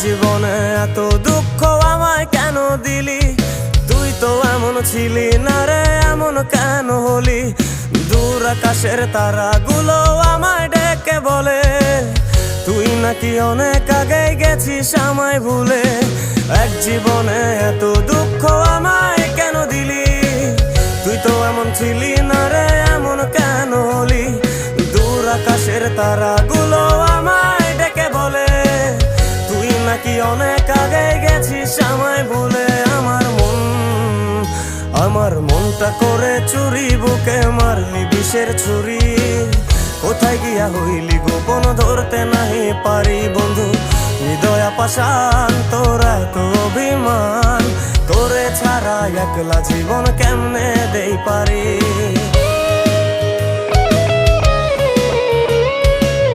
জীবনে এত দুঃখ আমায় কেন দিলি? তুই তো এমন ছিলি না রে, এমন কেন হলি? দূর আকাশের তারাগুলো আমায় ডেকে বলে তুই নাকি অনেক আগে গেছিস আমায় ভুলে। এক জীবনে এত দুঃখ আমায় কেন দিলি? তুই তো এমন ছিলি না রে, এমন কেন হলি? দূর আকাশের তারাগুলো আমায় ডেকে বলে তুই নাকি অনেক আগে গেছিস আমায় ভুলে। আমার মনটা করে চুরি, বুকে মারলি বিষের ছুরি। কোথায় গিয়া হইলি গোপন ধরতে নাহি পারি বন্ধু। হৃদয় পাষাণ তোর এত অভিমান, তোরে ছাড়া একলা জীবন কেমনে দেই পারি?